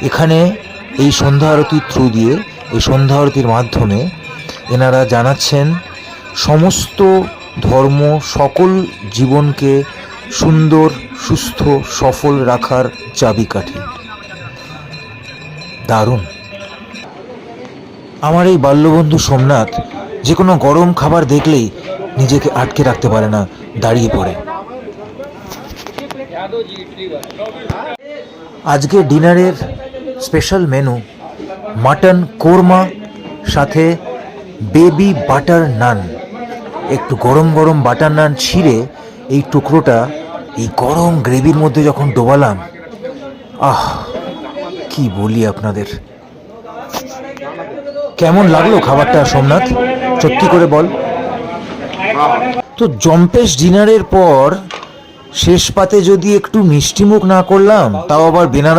এখানে এই সন্ধ্যা আরতির থ্রু দিয়ে, এই সন্ধ্যা আরতির মাধ্যমে এনারা জানাচ্ছেন সমস্ত ধর্ম সকল জীবনকে সুন্দর, সুস্থ, সফল রাখার চাবিকাঠি। দারুণ। আমার এই বাল্যবন্ধু সোমনাথ যে কোনো গরম খাবার দেখলেই নিজেকে আটকে রাখতে পারে না, দাঁড়িয়ে পড়ে। আজকে ডিনারের স্পেশাল মেনু মাটন কোরমা, সাথে বেবি বাটার নান। একটু গরম গরম বাটার নান ছিঁড়ে এই টুকরোটা এই গরম গ্রেভির মধ্যে যখন ডোবালাম, আহ কি বলি আপনাদের। কেমন লাগলো খাবারটা সোমনাথ, সত্যি করে বল। তো জম্পেশ ডিনারের পর শেষ পাতে যদি একটু মিষ্টিমুখ না করলাম, তাও আবার বেনারস